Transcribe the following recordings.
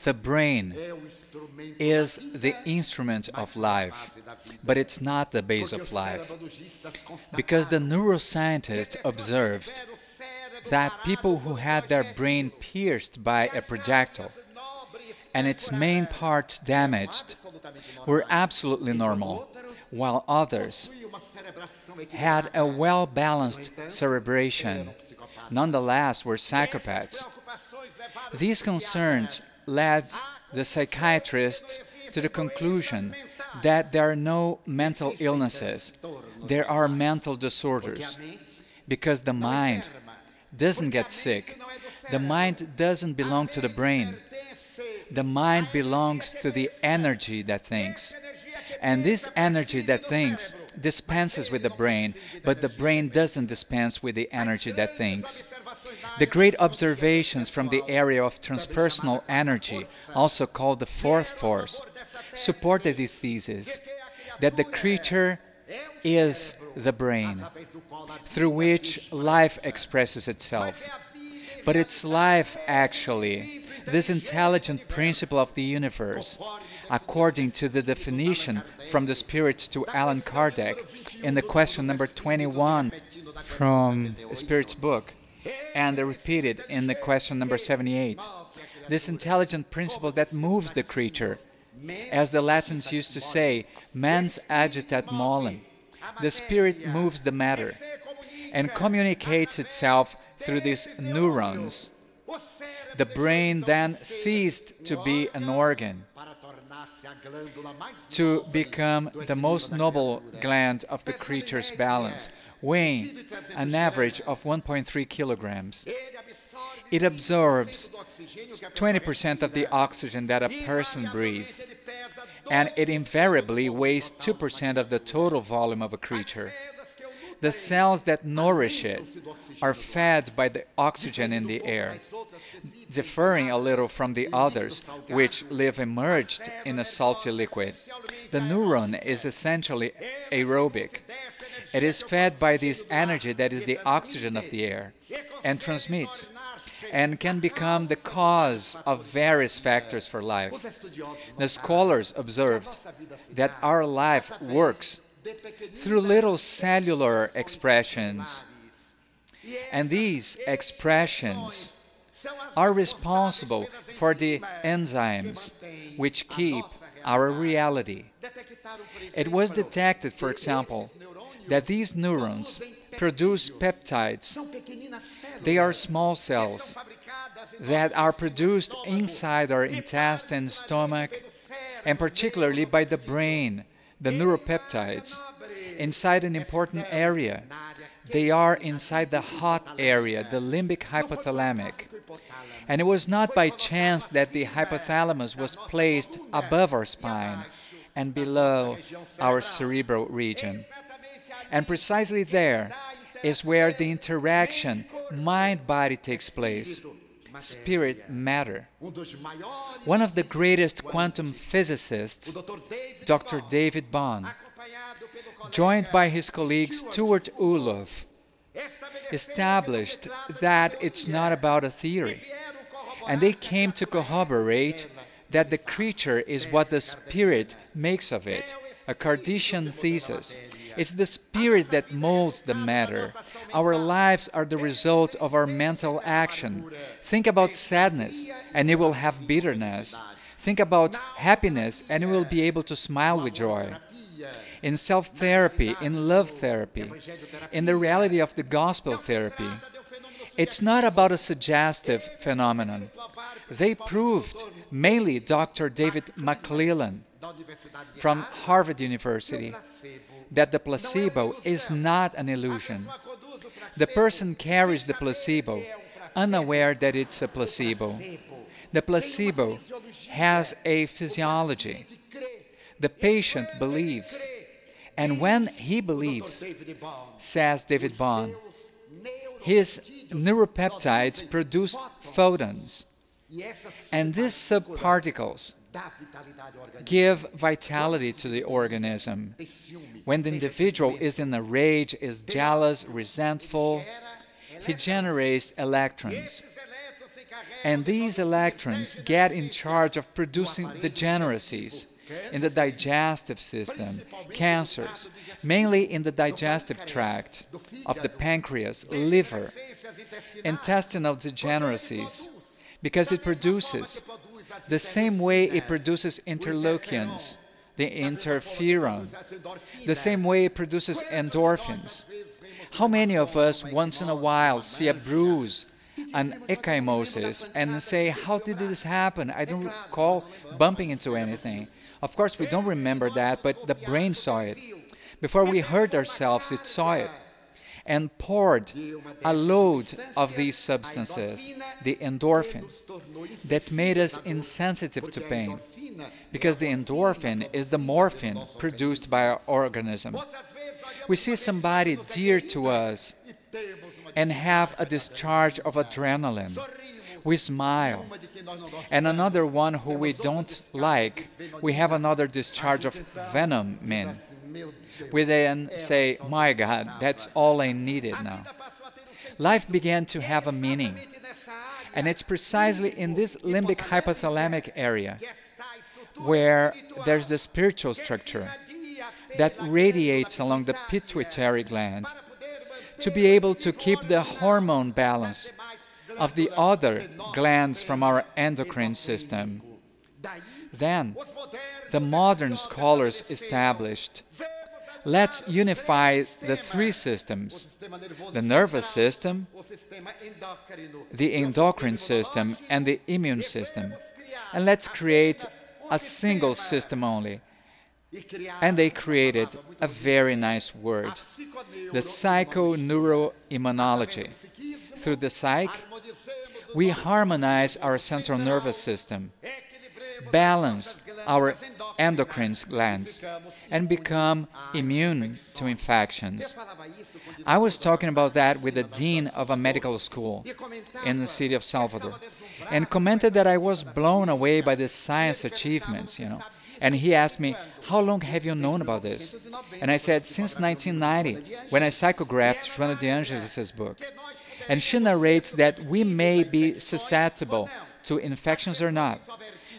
The brain is the instrument of life, but it's not the base of life. Because the neuroscientists observed that people who had their brain pierced by a projectile and its main parts damaged were absolutely normal, while others had a well-balanced cerebration, nonetheless were psychopaths. These concerns led the psychiatrists to the conclusion that there are no mental illnesses, there are mental disorders, because the mind doesn't get sick. The mind doesn't belong to the brain. The mind belongs to the energy that thinks. And this energy that thinks dispenses with the brain, but the brain doesn't dispense with the energy that thinks. The great observations from the area of transpersonal energy, also called the fourth force, supported this thesis that the creature is the brain, through which life expresses itself. But it's life, actually, this intelligent principle of the universe, according to the definition from the Spirits to Allan Kardec in the question number 21 from Spirit's book, and repeated in the question number 78. This intelligent principle that moves the creature, as the Latins used to say, mens agitat molem. The spirit moves the matter and communicates itself through these neurons. The brain then ceased to be an organ, to become the most noble gland of the creature's balance, weighing an average of 1.3 kilograms. It absorbs 20% of the oxygen that a person breathes, and it invariably weighs 2% of the total volume of a creature. The cells that nourish it are fed by the oxygen in the air, differing a little from the others, which live immersed in a salty liquid. The neuron is essentially aerobic. It is fed by this energy that is the oxygen of the air, and transmits, and can become the cause of various factors for life. The scholars observed that our life works through little cellular expressions, and these expressions are responsible for the enzymes which keep our reality. It was detected, for example, that these neurons produce peptides. They are small cells that are produced inside our intestine, stomach, and particularly by the brain, the neuropeptides, inside an important area. They are inside the hot area, the limbic hypothalamic. And it was not by chance that the hypothalamus was placed above our spine and below our cerebral region. And precisely there is where the interaction mind-body takes place, spirit-matter. One of the greatest quantum physicists, Dr. David Bohm, joined by his colleague Stuart Ulof, established that it's not about a theory. And they came to corroborate that the creature is what the spirit makes of it, a Cartesian thesis. It's the spirit that molds the matter. Our lives are the result of our mental action. Think about sadness, and you will have bitterness. Think about happiness, and you will be able to smile with joy. In self-therapy, in love therapy, in the reality of the gospel therapy, it's not about a suggestive phenomenon. They proved, mainly Dr. David McClellan from Harvard University, that the placebo is not an illusion. The person carries the placebo, unaware that it's a placebo. The placebo has a physiology. The patient believes. And when he believes, says David Bohm, his neuropeptides produce photons. And these subparticles give vitality to the organism. When the individual is in a rage, is jealous, resentful, he generates electrons. And these electrons get in charge of producing degeneracies in the digestive system, cancers, mainly in the digestive tract of the pancreas, liver, intestinal degeneracies, because it produces the same way it produces interleukins, the interferon, the same way it produces endorphins. How many of us once in a while see a bruise, an ecchymosis, and say, how did this happen? I don't recall bumping into anything. Of course, we don't remember that, but the brain saw it. Before we hurt ourselves, it saw it and poured a load of these substances, the endorphin, that made us insensitive to pain, because the endorphin is the morphine produced by our organism. We see somebody dear to us and have a discharge of adrenaline. We smile. And another one who we don't like, we have another discharge of venom in. We then say, my God, that's all I needed now. Life began to have a meaning. And it's precisely in this limbic hypothalamic area where there's the spiritual structure that radiates along the pituitary gland to be able to keep the hormone balance of the other glands from our endocrine system. Then, the modern scholars established, let's unify the three systems, the nervous system, the endocrine system, and the immune system, and let's create a single system only. And they created a very nice word, the psychoneuroimmunology. Through the psyche, we harmonize our central nervous system, balance our endocrine glands, and become immune to infections. I was talking about that with the dean of a medical school in the city of Salvador, and commented that I was blown away by the science achievements, And he asked me, how long have you known about this? And I said, since 1990, when I psychographed Joana de Angelis' book. And she narrates that we may be susceptible to infections or not.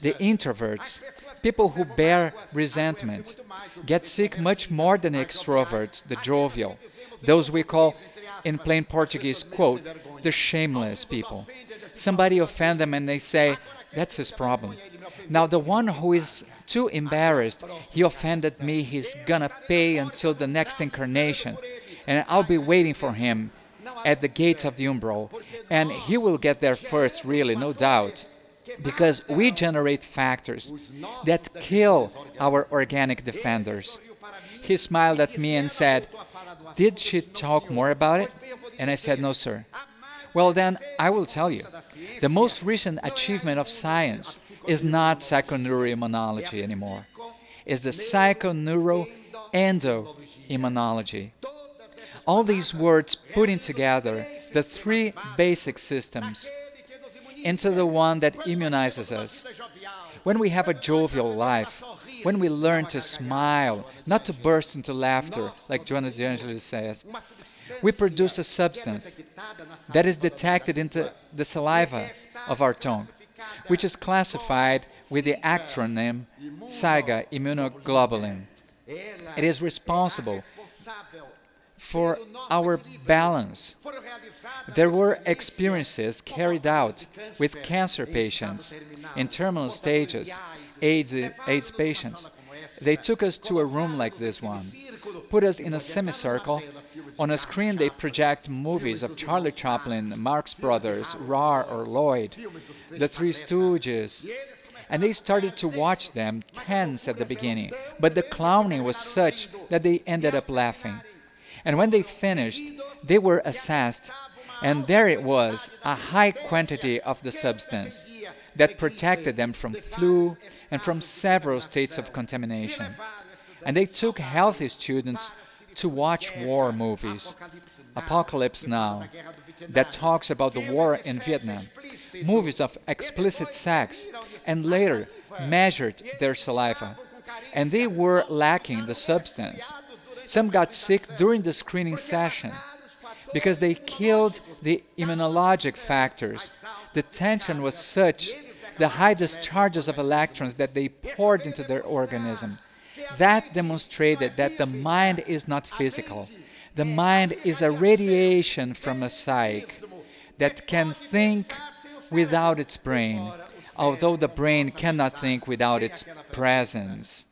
The introverts, people who bear resentment, get sick much more than the extroverts, the jovial, those we call, in plain Portuguese, quote, the shameless people. Somebody offends them and they say, that's his problem. Now the one who is too embarrassed, he offended me, he's gonna pay until the next incarnation, and I'll be waiting for him at the gates of the umbral, and he will get there first, really, no doubt, because we generate factors that kill our organic defenders. He smiled at me and said, did she talk more about it? And I said, no, sir. Well, then, I will tell you. The most recent achievement of science is not psychoneuroimmunology anymore. It's the psychoneuroendoimmunology. All these words putting together the three basic systems into the one that immunizes us. When we have a jovial life, when we learn to smile, not to burst into laughter, like Joana de Angelis says, we produce a substance that is detected into the saliva of our tongue, which is classified with the acronym SIGA immunoglobulin. It is responsible for our balance. There were experiences carried out with cancer patients in terminal stages, AIDS patients. They took us to a room like this one, put us in a semicircle. On a screen they project movies of Charlie Chaplin, Marx Brothers, Rahr or Lloyd, the Three Stooges, and they started to watch them tense at the beginning, but the clowning was such that they ended up laughing. And when they finished, they were assessed, and there it was, a high quantity of the substance that protected them from flu and from several states of contamination. And they took healthy students to watch war movies, Apocalypse Now, that talks about the war in Vietnam, movies of explicit sex, and later measured their saliva. And they were lacking the substance. Some got sick during the screening session because they killed the immunologic factors the tension was such, the high discharges of electrons that they poured into their organism. That demonstrated that the mind is not physical. The mind is a radiation from a psyche that can think without its brain, although the brain cannot think without its presence.